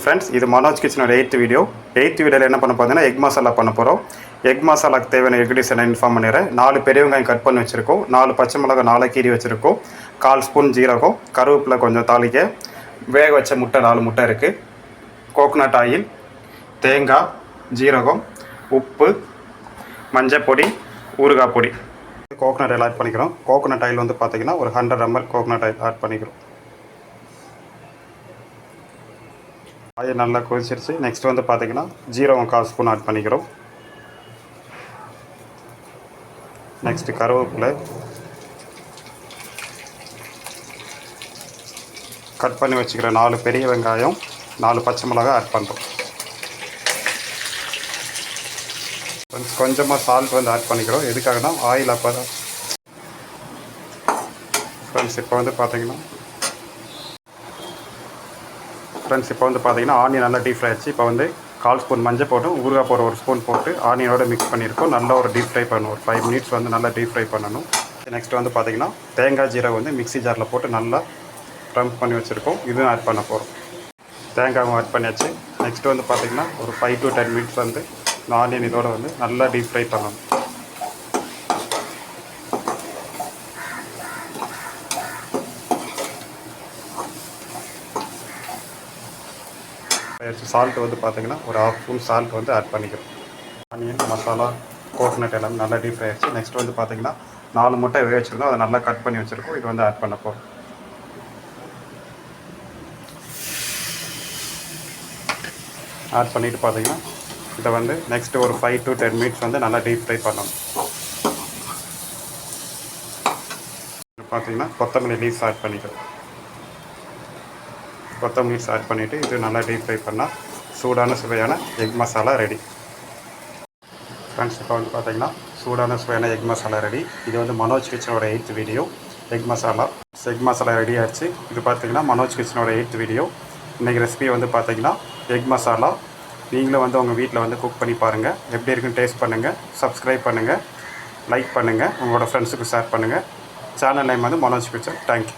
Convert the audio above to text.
Friends, இது மனோஜ் கிச்சனோட 8th video. 8th வீடியோவில் என்ன பண்ண போகிறதுன்னா எக் மசாலா பண்ண போகிறோம். எக் மசாலாக்கு தேவையான இன்க்ரீடியன்ஸ் என்ன இன்ஃபார்ம் பண்ணிடுறேன். 4 பெரிய வெங்காயம் கட் பண்ணி வச்சுருக்கோம், 4 பச்சை மிளகாய் 4 கீரி வச்சுருக்கோம், 1/4 ஸ்பூன் ஜீரகம், கருவேப்பிலை கொஞ்சம் தாளிக்க, வேக வச்ச முட்டை 4 முட்டை இருக்குது, கோகோனட் ஆயில், தேங்காய், ஜீரகம், உப்பு, மஞ்சள் பொடி, ஊறுகாய் பொடி. கோகோனட் ஆயில் ஆட் பண்ணிக்கிறோம். கோகோனட் ஆயில் வந்து பார்த்திங்கன்னா ஒரு 100 ml கோகோனட் ஆயில் ஆட் பண்ணிக்கிறோம். ஆயில் நல்லா கொதிச்சிருச்சு. நெக்ஸ்ட் வந்து பார்த்திங்கன்னா ஜீரகம் 1/4 ஸ்பூன் ஆட் பண்ணிக்கிறோம். நெக்ஸ்ட்டு கருவேப்பிலை, கட் பண்ணி வச்சுக்கிற 4 பெரிய வெங்காயம், 4 பச்சை மிளகாய் ஆட் பண்ணுறோம். கொஞ்சமாக சால்ட் வந்து ஆட் பண்ணிக்கிறோம். எதுக்காகனா ஆயில் அப்போ தான் ஃப்ரெண்ட்ஸ் இப்போ வந்து பார்த்தீங்கன்னா ஆனியன் நல்லா டீப் ஃப்ரை ஆயிடுச்சு. இப்போ வந்து 1/4 ஸ்பூன் மஞ்சள் போட்டு ஊறுகாய் போடுற 1 ஸ்பூன் போட்டு ஆனியனோட மிக்ஸ் பண்ணியிருக்கோம். நல்லா ஒரு டீப் ஃப்ரை பண்ணணும். ஒரு 5 minutes வந்து நல்லா டீப் ஃப்ரை பண்ணணும். நெக்ஸ்ட் வந்து பார்த்திங்கன்னா தேங்காய் ஜீரகம் வந்து மிக்ஸி ஜாரில் போட்டு நல்லா ரம்ப் பண்ணி வச்சுருக்கோம். இதுவும் ஆட் பண்ண போகிறோம். தேங்காயும் ஆட் பண்ணியாச்சு. நெக்ஸ்ட் வந்து பார்த்திங்கன்னா ஒரு 5 to 10 minutes வந்து இந்த ஆனியன் இதோட வந்து நல்லா டீப் ஃப்ரை பண்ணணும். சால்ட் வந்து பார்த்திங்கன்னா ஒரு 1/2 ஸ்பூன் சால்ட் வந்து ஆட் பண்ணிக்கிறோம். ஆனியன் மசாலா கோகோனட் எல்லாமே நல்லா டீப் ஃப்ரை ஆயிடுச்சு. நெக்ஸ்ட் வந்து பார்த்திங்கன்னா 4 முட்டை வேக வச்சுருந்தோம், அதை நல்லா கட் பண்ணி வச்சுருக்கோம். இது வந்து ஆட் பண்ண போகிறோம். ஆட் பண்ணிவிட்டு பார்த்திங்கன்னா இதை வந்து நெக்ஸ்ட்டு ஒரு 5 to 10 minutes வந்து நல்லா டீப் ஃப்ரை பண்ணணும். பார்த்திங்கன்னா கொத்தமல்லி லீவ்ஸ் ஆட் பண்ணிக்கிறோம். கொத்தமல்லி ஆட் பண்ணிவிட்டு இது நல்லா டீப் ஃப்ரை பண்ணால் சூடான சுவையான எக் மசாலா ரெடி. ஃப்ரெண்ட்ஸ் இப்போ வந்து பார்த்திங்கன்னா சூடான சுவையான எக் மசாலா ரெடி. இது வந்து மனோஜ் கிச்சனோட 8th video. Egg masala ready ஆகிடுச்சு. இது பார்த்திங்கன்னா மனோஜ் கிச்சனோட 8th வீடியோ. இன்றைக்கி ரெசிபி வந்து பார்த்திங்கன்னா எக் மசாலா. நீங்களும் வந்து உங்கள் வீட்டில் வந்து குக் பண்ணி பாருங்கள். எப்படி இருக்குன்னு டேஸ்ட் பண்ணுங்கள். சப்ஸ்கிரைப் பண்ணுங்கள், லைக் பண்ணுங்கள், உங்களோட ஃப்ரெண்ட்ஸுக்கு ஷேர் பண்ணுங்கள். சேனல் நேம் வந்து மனோஜ் கிச்சன். தேங்க்யூ.